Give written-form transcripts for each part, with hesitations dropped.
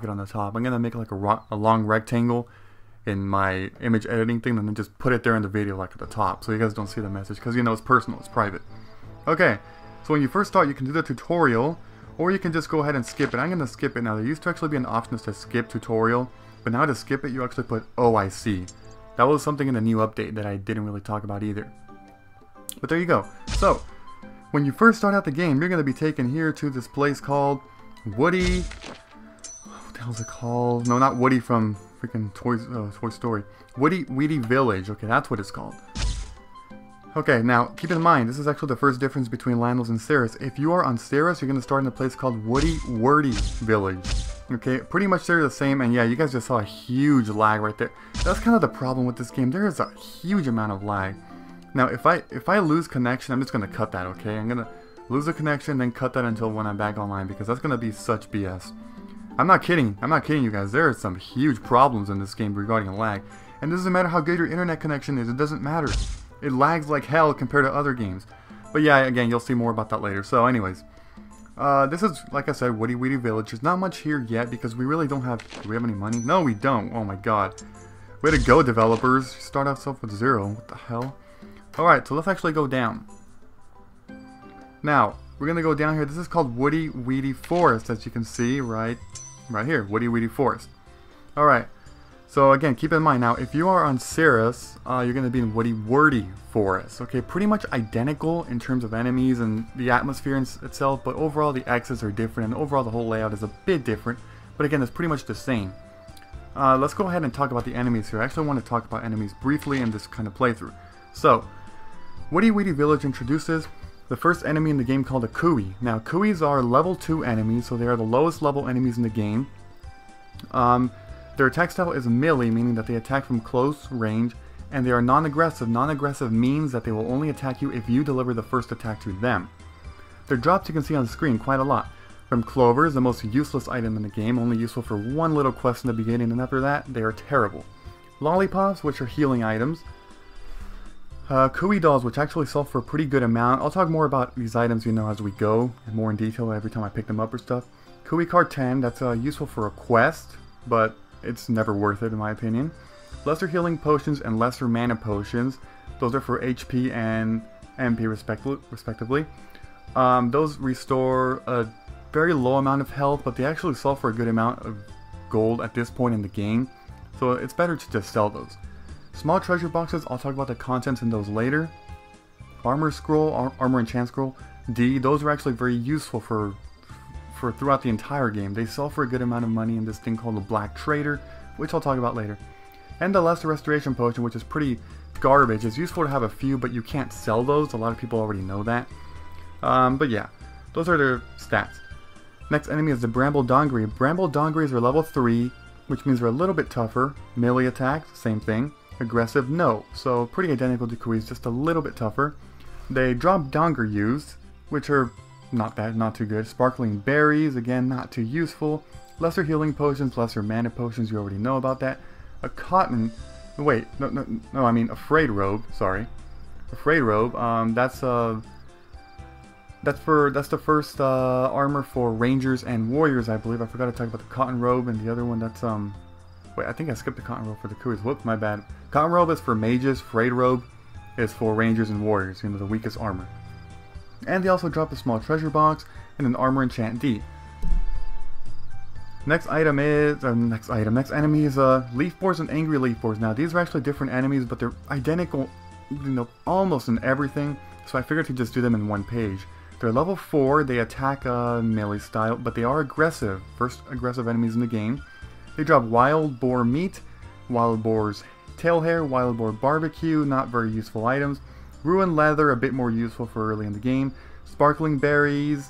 on the top. I'm gonna make like a long rectangle in my image editing thing and then just put it there in the video like at the top so you guys don't see the message, because you know it's personal, it's private. Okay, so when you first start you can do the tutorial, or you can just go ahead and skip it. I'm gonna skip it now. There used to actually be an option to skip tutorial, but now to skip it you actually put OIC. That was something in the new update that I didn't really talk about either. But there you go. So when you first start out the game, you're gonna be taken here to this place called Woody. What the hell is it called? No, not Woody from freaking Toy Story. Weedy Village. Okay, that's what it's called. Okay, now keep in mind, this is actually the first difference between Landos and Ceres. If you are on Ceres, you're going to start in a place called Wordy Village. Okay, pretty much they're the same, and yeah, you guys just saw a huge lag right there. That's kind of the problem with this game. There is a huge amount of lag. Now, if I lose connection, I'm just going to cut that, okay? I'm going to lose the connection, then cut that until when I'm back online, because that's going to be such BS. I'm not kidding you guys. There are some huge problems in this game regarding lag. And it doesn't matter how good your internet connection is, it doesn't matter. It lags like hell compared to other games. But yeah, again, you'll see more about that later. So anyways, this is, like I said, Weedy Village. There's not much here yet because we really don't have... Do we have any money? No, we don't. Oh my god. Way to go, developers. Start ourselves with 0. What the hell? Alright, so let's actually go down. Now, we're going to go down here. This is called Weedy Forest, as you can see right here. Weedy Forest. Alright. So again, keep in mind now, if you are on Ceres, you're going to be in Wordy Forest. Okay, pretty much identical in terms of enemies and the atmosphere itself, but overall the X's are different, and overall the whole layout is a bit different. But again, it's pretty much the same. Let's go ahead and talk about the enemies here. I actually want to talk about enemies briefly in this kind of playthrough. So, Weedy Village introduces the first enemy in the game called a Kui. Now, Kuis are level 2 enemies, so they are the lowest level enemies in the game. Their attack style is melee, meaning that they attack from close range, and they are non-aggressive. Non-aggressive means that they will only attack you if you deliver the first attack to them. Their drops you can see on the screen quite a lot. From clovers, the most useless item in the game, only useful for one little quest in the beginning, and after that, they are terrible. Lollipops, which are healing items. Kui dolls, which actually sell for a pretty good amount. I'll talk more about these items, you know, as we go, and more in detail every time I pick them up or stuff. Kui card 10, that's useful for a quest, but it's never worth it in my opinion. Lesser healing potions and lesser mana potions. Those are for HP and MP respectively. Those restore a very low amount of health, but they actually sell for a good amount of gold at this point in the game. So it's better to just sell those. Small treasure boxes, I'll talk about the contents in those later. Armor scroll, armor enchant scroll, D, those are actually very useful for throughout the entire game. They sell for a good amount of money in this thing called the Black Trader, which I'll talk about later. And the Lesser Restoration Potion, which is pretty garbage. It's useful to have a few, but you can't sell those. A lot of people already know that. But yeah, those are their stats. Next enemy is the Bramble Dongri. Bramble Dongris are level 3, which means they're a little bit tougher. Melee attacks, same thing. Aggressive, no. So pretty identical to Kuis, just a little bit tougher. They drop Dongeryus, which are not bad, not too good. Sparkling Berries, again, not too useful. Lesser healing potions, lesser mana potions, you already know about that. A cotton, wait, no, I mean a frayed robe, sorry. A frayed robe, that's the first armor for rangers and warriors, I believe. I forgot to talk about the cotton robe, and the other one, that's, wait, I think I skipped the cotton robe for the Kuis. Whoops, my bad. Cotton robe is for mages, frayed robe is for rangers and warriors, you know, the weakest armor. And they also drop a small treasure box and an armor enchant D. Next enemy is leaf boars and angry leaf boars. Now these are actually different enemies, but they're identical, you know, almost in everything. So I figured to just do them in one page. They're level 4. They attack melee style, but they are aggressive. First aggressive enemies in the game. They drop wild boar meat, wild boar's tail hair, wild boar barbecue. Not very useful items. Ruined leather, a bit more useful for early in the game. Sparkling berries,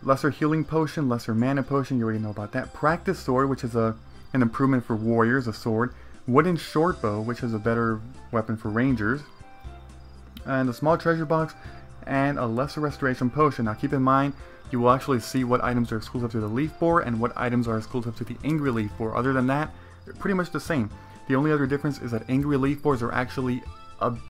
lesser healing potion, lesser mana potion, you already know about that. Practice sword, which is an improvement for warriors, a sword. Wooden short bow, which is a better weapon for rangers. And a small treasure box, and a lesser restoration potion. Now keep in mind, you will actually see what items are exclusive to the leaf boar and what items are exclusive to the angry leaf boar. Other than that, they're pretty much the same. The only other difference is that angry leaf boars are actually a